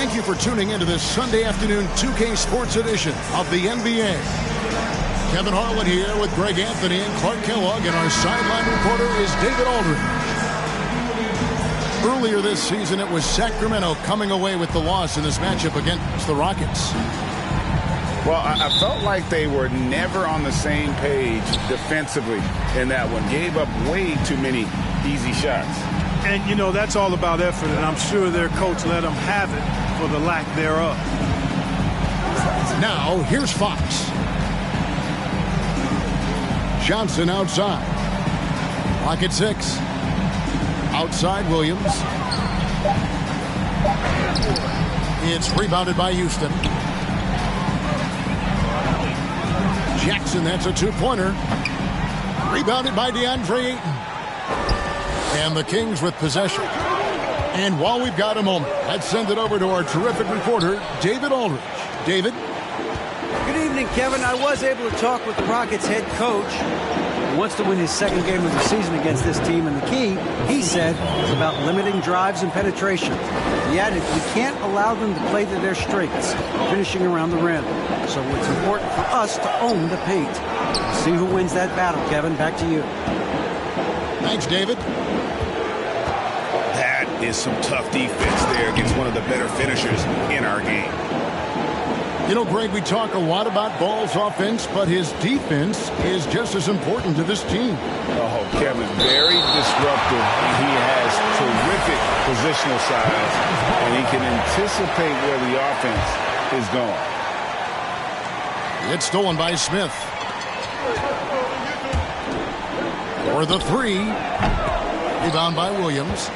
Thank you for tuning into this Sunday afternoon 2K Sports edition of the NBA. Kevin Harlan here with Greg Anthony and Clark Kellogg, and our sideline reporter is David Aldridge. Earlier this season, it was Sacramento coming away with the loss in this matchup against the Rockets. Well, I felt like they were never on the same page defensively in that one. Gave up way too many easy shots. And, you know, that's all about effort, and I'm sure their coach let them have it for the lack thereof. Now, here's Fox. Johnson outside. Pocket 6. Outside Williams. It's rebounded by Houston. Jackson, that's a two-pointer. Rebounded by DeAndre Ayton. And the Kings with possession. And while we've got a moment, let's send it over to our terrific reporter, David Aldridge. David? Good evening, Kevin. I was able to talk with the Rockets head coach. He wants to win his second game of the season against this team, and the key, he said, is about limiting drives and penetration. He added, we can't allow them to play to their strengths, finishing around the rim. So it's important for us to own the paint. See who wins that battle, Kevin. Back to you. Thanks, David. That is some tough defense there against one of the better finishers in our game. You know, Greg, we talk a lot about Ball's offense, but his defense is just as important to this team. Oh, Kevin, very disruptive. He has terrific positional size, and he can anticipate where the offense is going. It's stolen by Smith. For the three. Rebound by Williams.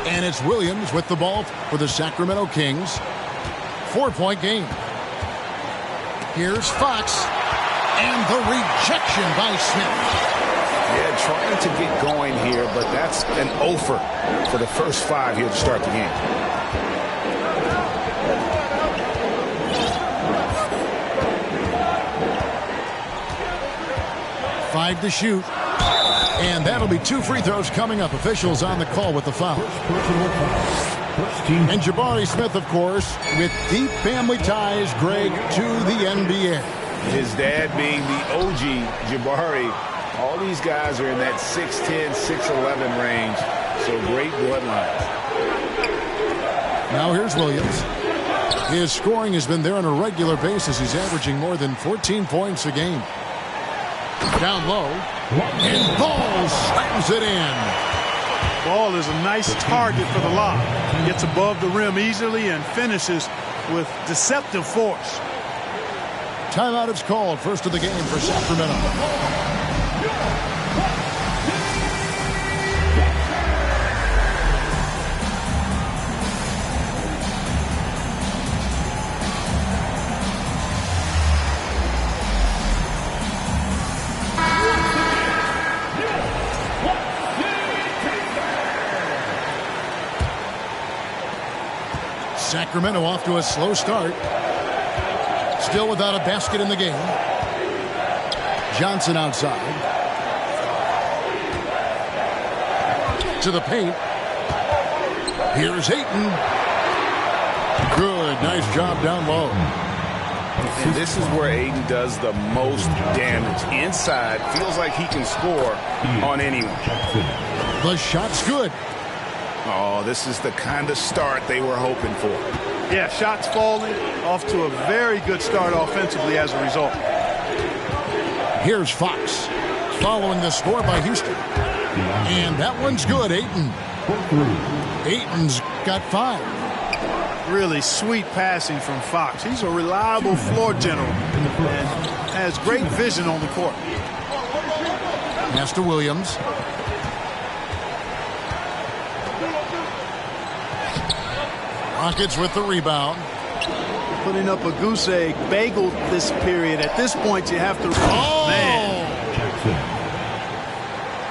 And it's Williams with the ball for the Sacramento Kings. 4-point game. Here's Fox. And the rejection by Smith. Yeah, trying to get going here, but that's an offer for the first 5 here to start the game. Five to shoot. And that'll be 2 free throws coming up. Officials on the call with the foul. And Jabari Smith, of course, with deep family ties, Greg, to the NBA. His dad being the OG Jabari. All these guys are in that 6'10", 6'11" range. So great bloodlines. Now here's Williams. His scoring has been there on a regular basis. He's averaging more than 14 points a game. Down low. And Ball slams it in. Ball is a nice target for the lob. He gets above the rim easily and finishes with deceptive force. Timeout is called. First of the game for Sacramento. Sacramento off to a slow start. Still without a basket in the game. Johnson outside. To the paint. Here's Ayton. Good. Nice job down low. And this is where Ayton does the most damage. Inside, feels like he can score on anyone. The shot's good. Oh, this is the kind of start they were hoping for. Yeah, shots falling, off to a very good start offensively as a result. Here's Fox, following the score by Houston. And that one's good, Ayton. Ayton's got 5. Really sweet passing from Fox. He's a reliable floor general and has great vision on the court. Pass to Williams. Rockets with the rebound. Putting up a goose egg bagel this period. At this point, you have to... Oh! Man.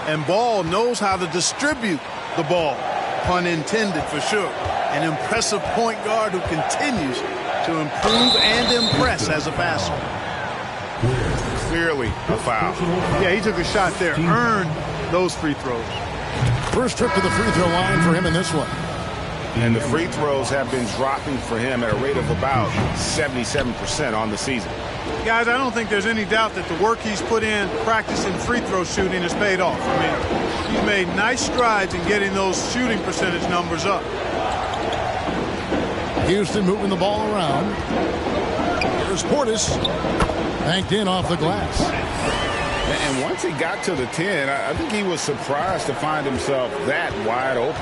And Ball knows how to distribute the ball. Pun intended, for sure. An impressive point guard who continues to improve and impress as a passer. Clearly a foul. Yeah, he took a shot there. Earned those free throws. First trip to the free throw line for him in this one. And the free throws have been dropping for him at a rate of about 77% on the season. Guys, I don't think there's any doubt that the work he's put in practicing free throw shooting has paid off. I mean, he's made nice strides in getting those shooting percentage numbers up. Houston moving the ball around. Here's Portis. Banked in off the glass. And once he got to the 10, I think he was surprised to find himself that wide open.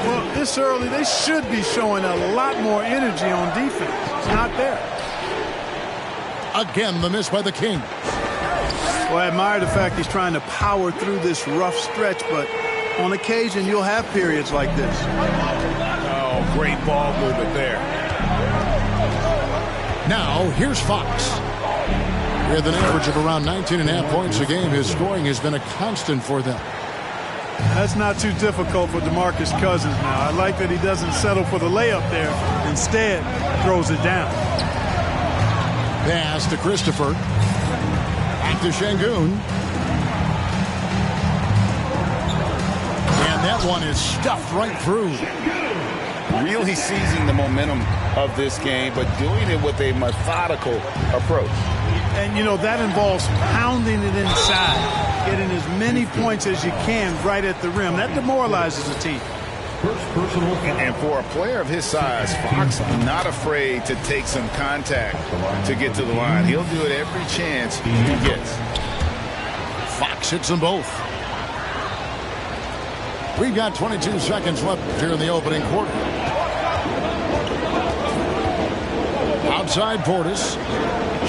Well, this early, they should be showing a lot more energy on defense. It's not there. Again, the miss by the Kings. Well, I admire the fact he's trying to power through this rough stretch, but on occasion, you'll have periods like this. Oh, great ball movement there. Now, here's Fox. With an average of around 19.5 points a game, his scoring has been a constant for them. That's not too difficult for DeMarcus Cousins now. I like that he doesn't settle for the layup there. Instead, throws it down. Pass to Christopher. Back to Şengün. And that one is stuffed right through. Really seizing the momentum of this game, but doing it with a methodical approach. And, you know, that involves pounding it inside, getting as many points as you can right at the rim. That demoralizes a team. And for a player of his size, Fox not afraid to take some contact to get to the line. He'll do it every chance he gets. Fox hits them both. We've got 22 seconds left here in the opening quarter. Outside Portis.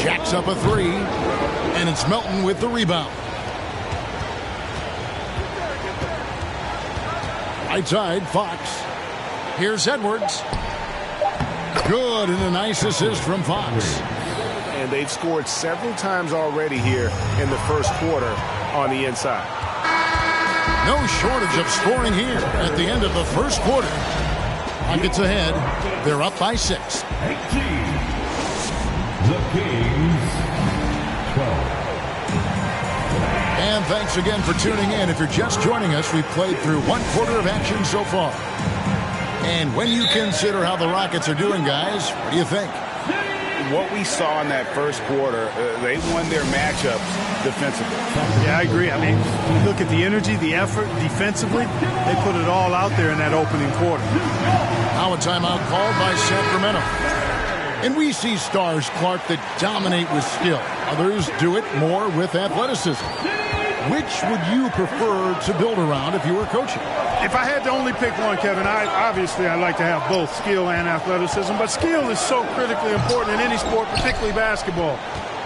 Jacks up a three. And it's Melton with the rebound. Right side, Fox. Here's Edwards. Good, and a nice assist from Fox. And they've scored several times already here in the first quarter on the inside. No shortage of scoring here at the end of the first quarter. Rockets ahead. They're up by 6. The Kings 12. And thanks again for tuning in. If you're just joining us, we've played through one quarter of action so far. And when you consider how the Rockets are doing, guys, what do you think? What we saw in that first quarter, they won their matchup defensively. Yeah, I agree. I mean, you look at the energy, the effort defensively, they put it all out there in that opening quarter. Now a timeout called by Sacramento. And we see stars, Clark, that dominate with skill. Others do it more with athleticism. Which would you prefer to build around if you were coaching? If I had to only pick one, Kevin, I'd like to have both skill and athleticism. But skill is so critically important in any sport, particularly basketball.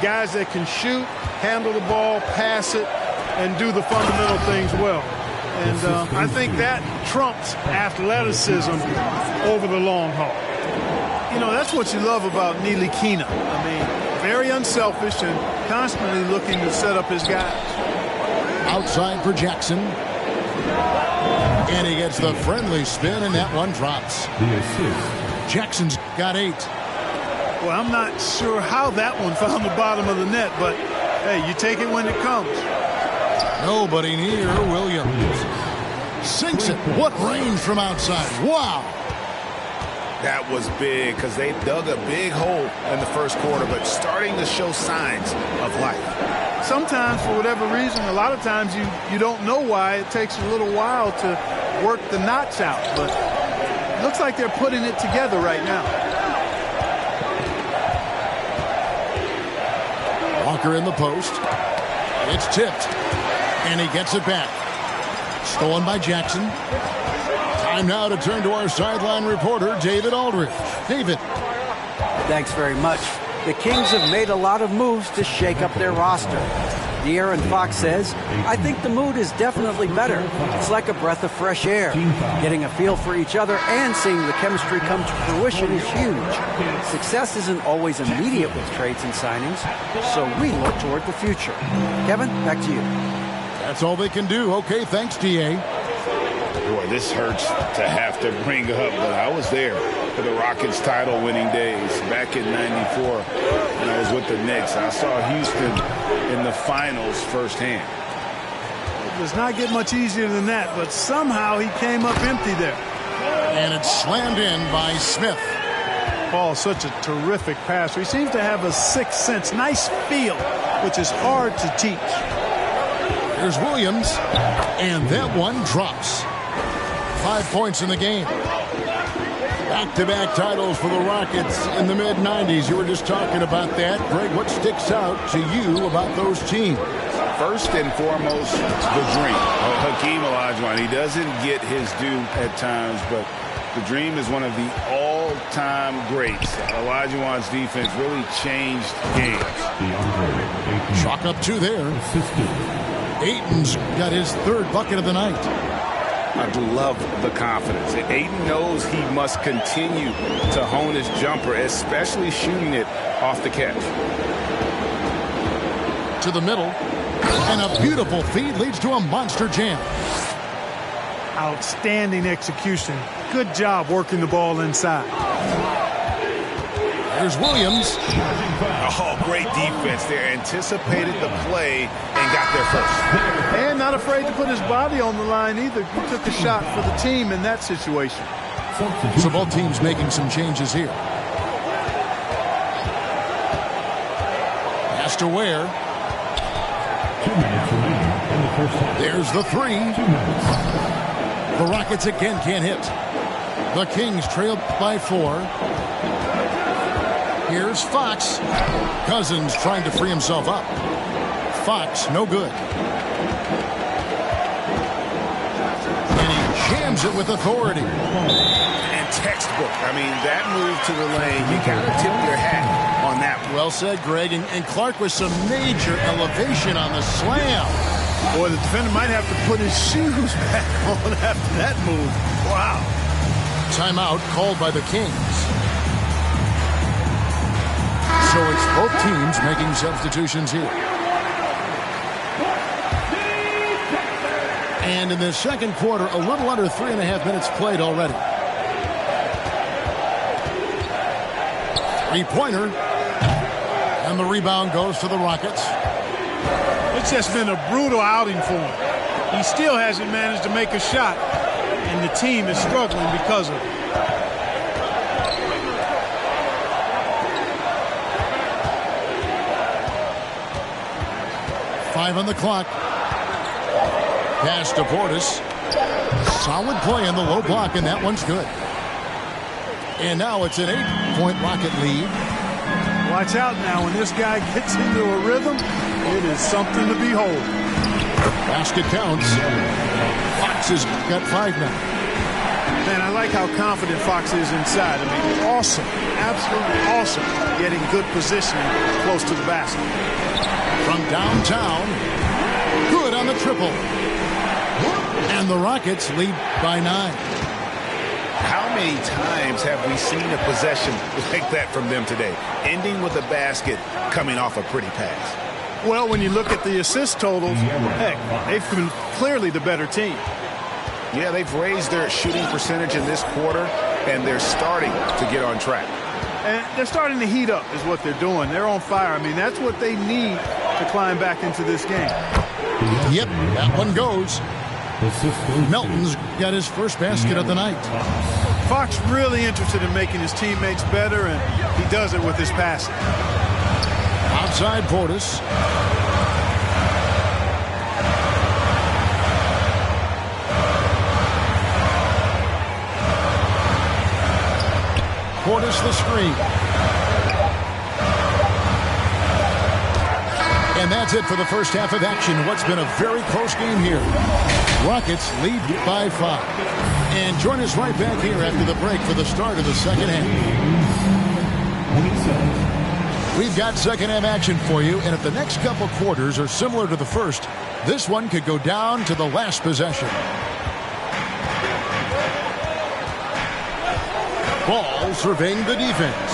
Guys that can shoot, handle the ball, pass it, and do the fundamental things well. And I think that trumps athleticism over the long haul. You know, that's what you love about Ntilikina. I mean, very unselfish and constantly looking to set up his guys. Outside for Jackson. And he gets the friendly spin, and that one drops. Jackson's got 8. Well, I'm not sure how that one found the bottom of the net, but, hey, you take it when it comes. Nobody near Williams. Sinks it. What range from outside. Wow. That was big because they dug a big hole in the first quarter, but starting to show signs of life. Sometimes, for whatever reason, a lot of times you don't know why. It takes a little while to work the knots out, but it looks like they're putting it together right now. Walker in the post. It's tipped, and he gets it back. Stolen by Jackson. Time now to turn to our sideline reporter, David Aldridge. David. Thanks very much. The Kings have made a lot of moves to shake up their roster. De'Aaron Fox says, I think the mood is definitely better. It's like a breath of fresh air. Getting a feel for each other and seeing the chemistry come to fruition is huge. Success isn't always immediate with trades and signings, so we look toward the future. Kevin, back to you. That's all they can do. Okay, thanks, D.A. Boy, this hurts to have to bring up, but I was there for the Rockets title-winning days back in '94 when I was with the Knicks. I saw Houston in the finals firsthand. It does not get much easier than that, but somehow he came up empty there. And it's slammed in by Smith. Paul, such a terrific passer. He seems to have a sixth sense, nice feel, which is hard to teach. Here's Williams, and that one drops. 5 points in the game. Back-to-back titles for the Rockets in the mid-90s. You were just talking about that. Greg, what sticks out to you about those teams? First and foremost, the dream. Hakeem Olajuwon, he doesn't get his due at times, but the dream is one of the all-time greats. Olajuwon's defense really changed games. Chalk up 2 there. Ayton's got his 3rd bucket of the night. I love the confidence. Ayton knows he must continue to hone his jumper, especially shooting it off the catch. To the middle, and a beautiful feed leads to a monster jam. Outstanding execution. Good job working the ball inside. Here's Williams. Oh, great defense there. Anticipated the play and got there first. And not afraid to put his body on the line either. He took a shot for the team in that situation. So both teams making some changes here. Pass to Ware. 2 minutes remaining in the first half. There's the 3. 2 minutes. The Rockets again can't hit. The Kings trail by 4. Here's Fox. Cousins trying to free himself up. Fox, no good. And he jams it with authority. And textbook. I mean, that move to the lane, you got to tip your hat on that one. Well said, Greg. And Clark with some major elevation on the slam. Boy, the defender might have to put his shoes back on after that move. Wow. Timeout called by the Kings. So it's both teams making substitutions here. And in the second quarter, a little under 3.5 minutes played already. 3-pointer. And the rebound goes to the Rockets. It's just been a brutal outing for him. He still hasn't managed to make a shot, and the team is struggling because of it. Five on the clock. Pass to Portis. Solid play in the low block, and that one's good. And now it's an 8-point Rocket lead. Watch out now. When this guy gets into a rhythm, it is something to behold. Basket counts. Fox has got 5 now. Man, I like how confident Fox is inside. I mean, awesome. Absolutely awesome. Getting good positioning close to the basket. From downtown. Good on the triple. And the Rockets lead by 9. How many times have we seen a possession like that from them today? Ending with a basket coming off a pretty pass. Well, when you look at the assist totals, heck, they've been clearly the better team. Yeah, they've raised their shooting percentage in this quarter, and they're starting to get on track. And they're starting to heat up is what they're doing. They're on fire. I mean, that's what they need to climb back into this game. Yep, that one goes. Melton's got his first basket of the night. Fox really interested in making his teammates better, and he does it with his passing. Outside Portis. Portis the screen. And that's it for the first half of action. What's been a very close game here. Rockets lead by 5. And join us right back here after the break for the start of the second half. We've got second half action for you, and if the next couple quarters are similar to the first, this one could go down to the last possession. Ball surveying the defense.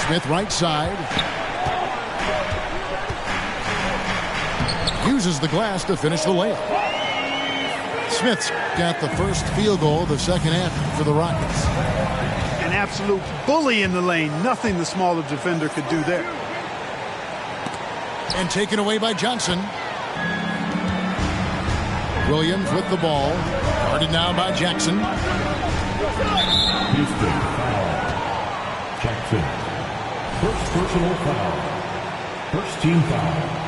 Smith right side. Uses the glass to finish the layup. Smith's got the first field goal of the second half for the Rockets. An absolute bully in the lane. Nothing the smaller defender could do there. And taken away by Johnson. Williams with the ball. Guarded now by Jackson. Houston foul. Jackson. First personal foul. First team foul.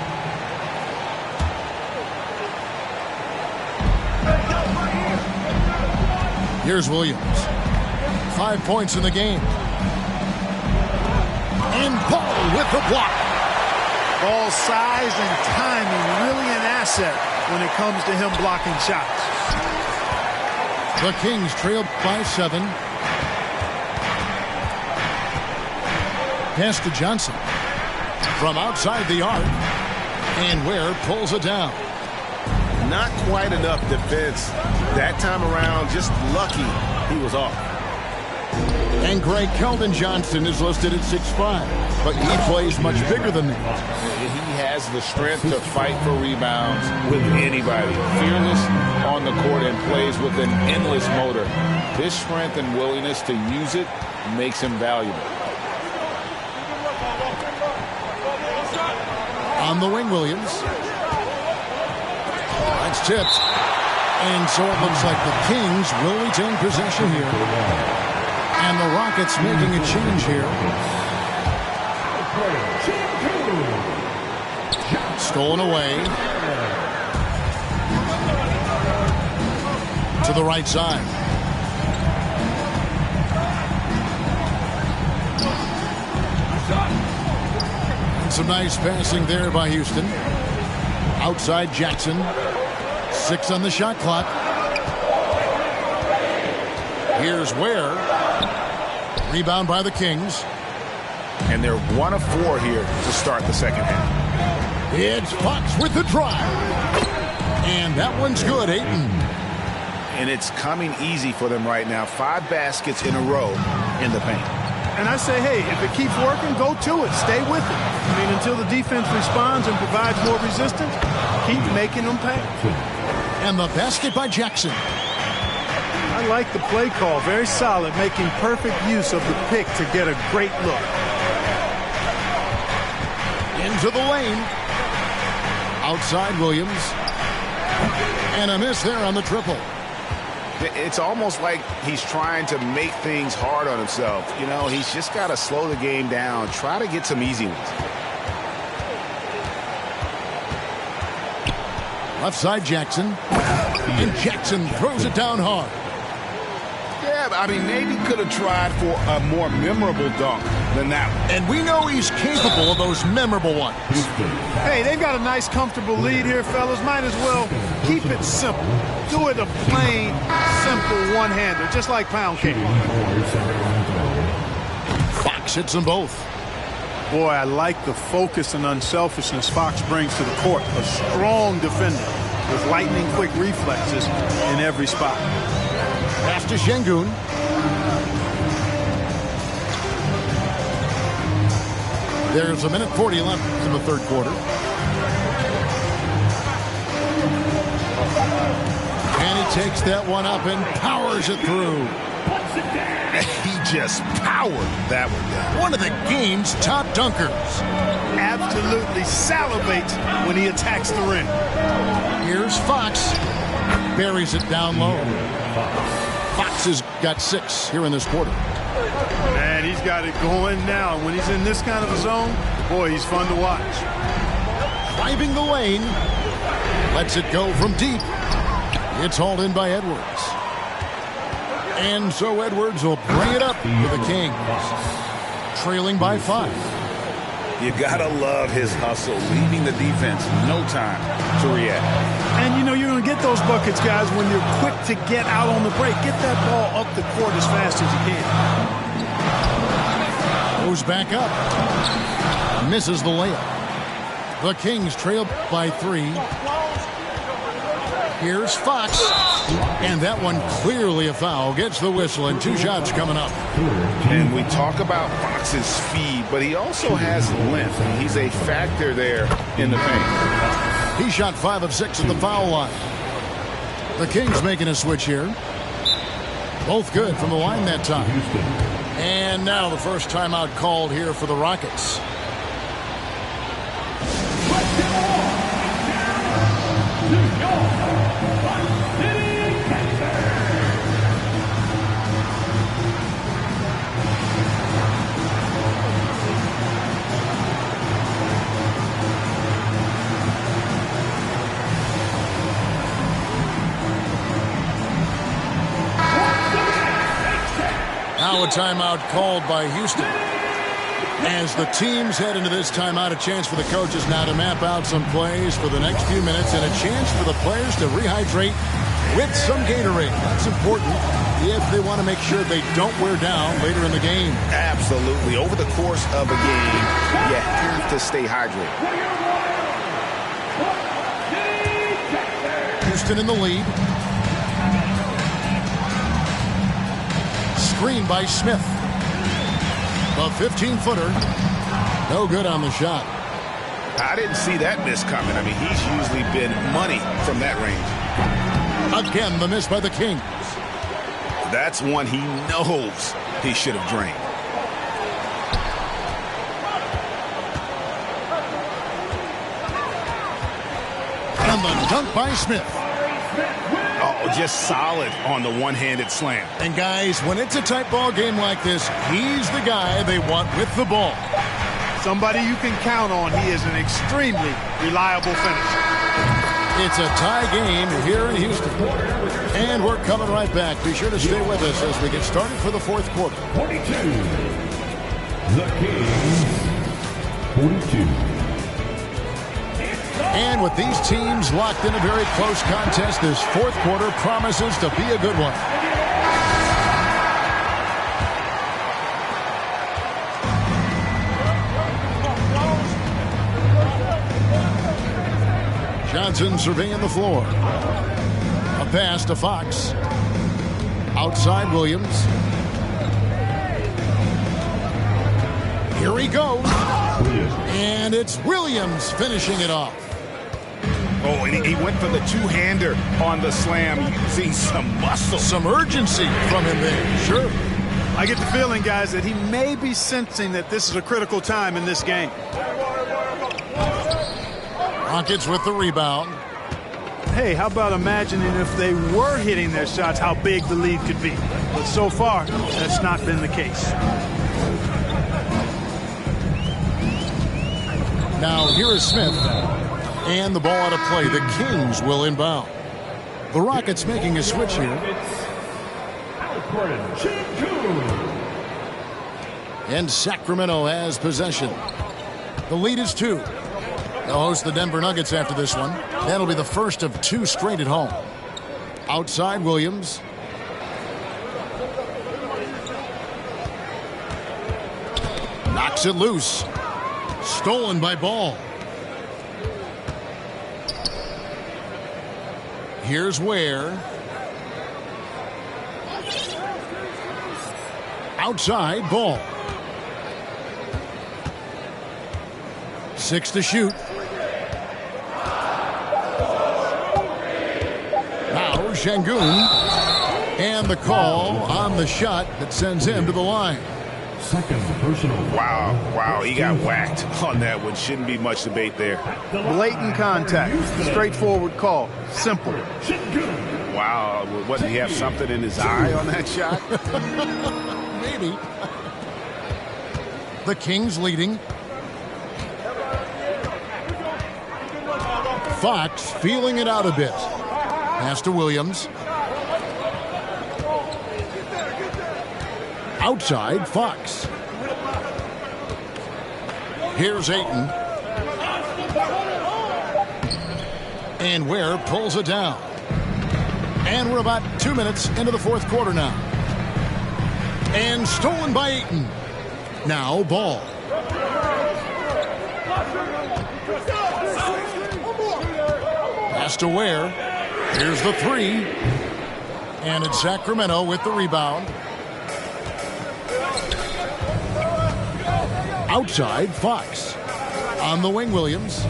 Here's Williams. 5 points in the game. And Paul with the block. Ball size and timing really an asset when it comes to him blocking shots. The Kings trail by 7. Pass to Johnson. From outside the arc. And Ware pulls it down. Not quite enough defense that time around. Just lucky he was off. And Greg Keldon Johnson is listed at 6'5", but he plays much bigger than that. He has the strength to fight for rebounds with anybody. Fearless on the court and plays with an endless motor. His strength and willingness to use it makes him valuable. On the wing, Williams. That's tipped. And so it looks like the Kings will retain possession here. And the Rockets making a change here. Stolen away. To the right side. And some nice passing there by Houston. Outside Jackson. 6 on the shot clock. Here's Ware. Rebound by the Kings. And they're 1 of 4 here to start the second half. It's Fox with the drive. And that one's good, Ayton. And it's coming easy for them right now. 5 baskets in a row in the paint. And I say, hey, if it keeps working, go to it. Stay with it. I mean, until the defense responds and provides more resistance, keep making them pay. And the basket by Jackson. I like the play call. Very solid, making perfect use of the pick to get a great look. Into the lane. Outside Williams. And a miss there on the triple. It's almost like he's trying to make things hard on himself. You know, he's just got to slow the game down. Try to get some easy ones. Left side Jackson. And Jackson throws it down hard. Yeah, I mean, maybe could have tried for a more memorable dunk than that one. And we know he's capable of those memorable ones. Hey, they've got a nice, comfortable lead here, fellas. Might as well keep it simple. Do it a plain, simple one-hander, just like pound cake. Fox hits them both. Boy, I like the focus and unselfishness Fox brings to the court. A strong defender with lightning-quick reflexes in every spot. Pass to Şengün. There's 1:40 left in the third quarter. And he takes that one up and powers it through. He just powered that one down. One of the game's top dunkers. Absolutely salivates when he attacks the rim. Here's Fox. Buries it down low. Fox has got 6 here in this quarter. Man, he's got it going now. When he's in this kind of a zone, boy, he's fun to watch. Driving the lane. Lets it go from deep. It's hauled in by Edwards. And so Edwards will bring it up for the Kings. Trailing by 5. You gotta love his hustle, leaving the defense no time to react. And you know you're going to get those buckets, guys, when you're quick to get out on the break. Get that ball up the court as fast as you can. Goes back up. Misses the layup. The Kings trail by 3. Here's Fox. And that one clearly a foul. Gets the whistle and 2 shots coming up. And we talk about Fox's speed, but he also has length. He's a factor there in the paint. He shot 5 of 6 at the foul line. The Kings making a switch here. Both good from the line that time. And now the first timeout called here for the Rockets. Now a timeout called by Houston. As the teams head into this timeout, a chance for the coaches now to map out some plays for the next few minutes and a chance for the players to rehydrate with some Gatorade. That's important if they want to make sure they don't wear down later in the game. Absolutely. Over the course of a game, you have to stay hydrated. Houston in the lead. Screen by Smith. A 15-footer. No good on the shot. I didn't see that miss coming. I mean, he's usually been money from that range. Again, the miss by the Kings. That's one he knows he should have drained. And the dunk by Smith. Oh, just solid on the one-handed slam. And guys, when it's a tight ball game like this, he's the guy they want with the ball. Somebody you can count on. He is an extremely reliable finisher. It's a tie game here in Houston. And we're coming right back. Be sure to stay with us as we get started for the fourth quarter. 42. The Kings. 42. And with these teams locked in a very close contest, this fourth quarter promises to be a good one. Johnson surveying the floor. A pass to Fox. Outside Williams. Here he goes. And it's Williams finishing it off. Oh, and he went for the two-hander on the slam, using some muscle. Some urgency from him there. Sure. I get the feeling, guys, that he may be sensing that this is a critical time in this game. Rockets with the rebound. Hey, how about imagining if they were hitting their shots, how big the lead could be. But so far, that's not been the case. Now here is Smith. And the ball out of play. The Kings will inbound. The Rockets making a switch here. And Sacramento has possession. The lead is 2. They'll host the Denver Nuggets after this one. That'll be the first of 2 straight at home. Outside Williams. Knocks it loose. Stolen by Ball. Here's Ware. Outside Ball. 6 to shoot. Now Şengün. And the call on the shot that sends him to the line. Second personal. Wow, he got whacked on that one. Shouldn't be much debate there. Blatant contact. Straightforward call. Simple. Wow, what, did he have something in his eye on that shot? Maybe. The Kings leading. Fox feeling it out a bit. Pass to Williams. Outside Fox. Here's Ayton. And Ware pulls it down. And we're about 2 minutes into the fourth quarter now. And stolen by Ayton. Now Ball. Pass to Ware. Here's the 3. And it's Sacramento with the rebound. Outside Fox. On the wing Williams.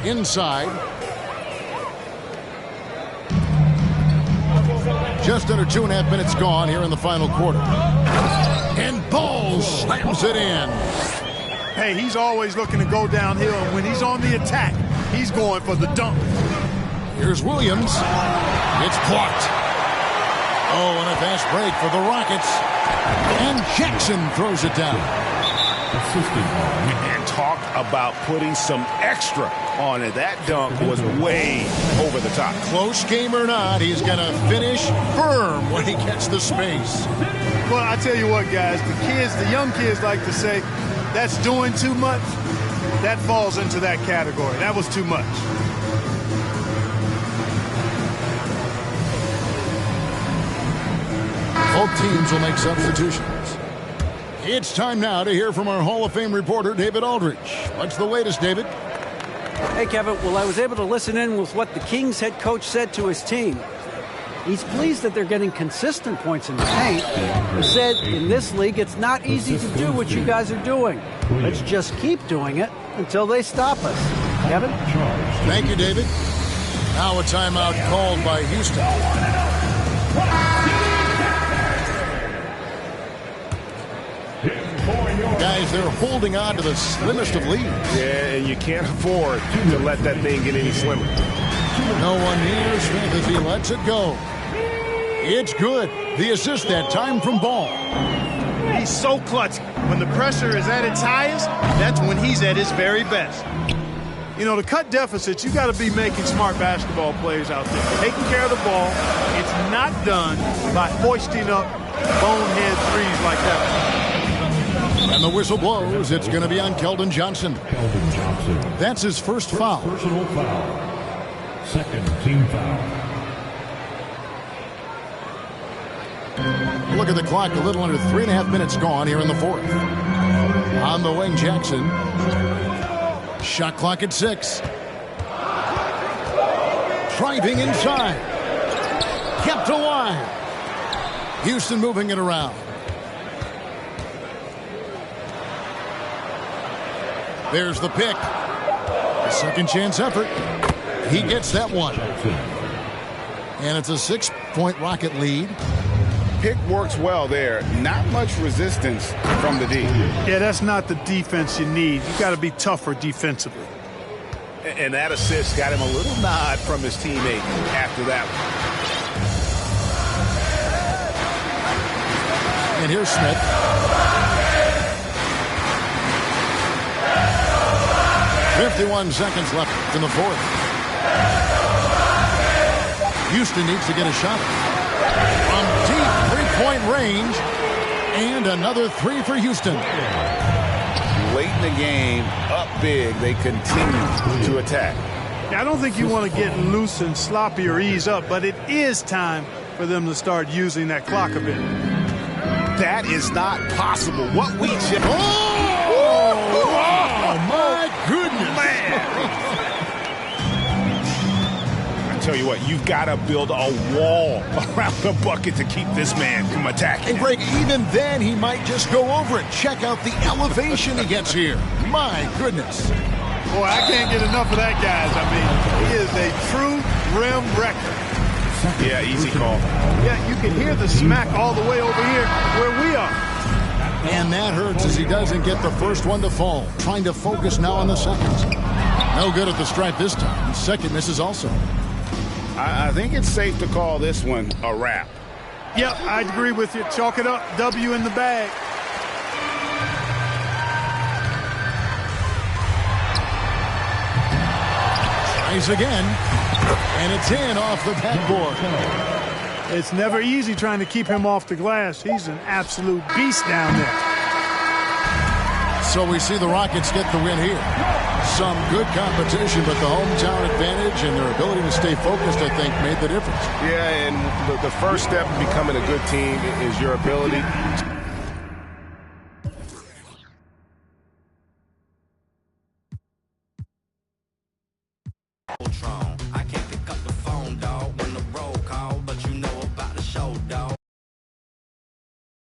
Inside. Just under 2.5 minutes gone here in the final quarter. And Ball slams it in. Hey, he's always looking to go downhill, and when he's on the attack, he's going for the dunk. Here's Williams. It's blocked. Oh, and a fast break for the Rockets. And Jackson throws it down. And talk about putting some extra on it. That dunk was way over the top. Close game or not, he's going to finish firm when he gets the space. Well, I tell you what, guys, the young kids like to say, that's doing too much. That falls into that category. That was too much. Both teams will make substitutions. It's time now to hear from our Hall of Fame reporter, David Aldridge. What's the latest, David? Hey, Kevin. Well, I was able to listen in with what the Kings head coach said to his team. He's pleased that they're getting consistent points in the paint. He said, in this league, it's not easy to do what you guys are doing. Let's just keep doing it until they stop us. Kevin? Thank you, David. Now a timeout called by Houston. Guys, they're holding on to the slimmest of leads. Yeah, and you can't afford to let that thing get any slimmer. No one near Smith as he lets it go. It's good. The assist that time from Ball. He's so clutch. When the pressure is at its highest, that's when he's at his very best. You know, to cut deficits, you got to be making smart basketball plays out there. Taking care of the ball. It's not done by hoisting up bonehead threes like that. And the whistle blows. It's going to be on Keldon Johnson. That's his first foul. Personal foul. Second team foul. Look at the clock. A little under 3.5 minutes gone here in the fourth. On the wing, Jackson. Shot clock at 6. Driving inside. Kept alive. Houston moving it around. There's the pick. A second chance effort. He gets that one. And it's a 6-point Rocket lead. Pick works well there. Not much resistance from the D. Yeah, that's not the defense you need. You got to be tougher defensively. And that assist got him a little nod from his teammate after that one. And here's Smith. 51 seconds left in the fourth. Houston needs to get a shot from deep three-point range. And another three for Houston. Late in the game, up big, they continue to attack. I don't think you want to get loose and sloppy or ease up, but it is time for them to start using that clock a bit. That is not possible. What we just... Oh, my goodness. I tell you what, you've got to build a wall around the bucket to keep this man from attacking. And Greg, even then, he might just go over it. Check out the elevation he gets here. My goodness. Boy, I can't get enough of that, guys. I mean, he is a true rim wrecker. Yeah, easy call. Yeah, you can hear the smack all the way over here where we are. And that hurts as he doesn't get the first one to fall. Trying to focus now on the seconds. No good at the stripe this time. Second misses also. I think it's safe to call this one a wrap. Yep, I agree with you. Chalk it up. W in the bag. Tries again. And it's in off the backboard. It's never easy trying to keep him off the glass. He's an absolute beast down there. So we see the Rockets get the win here. Some good competition, but the hometown advantage and their ability to stay focused, I think, made the difference. Yeah, and the first step in becoming a good team is your ability to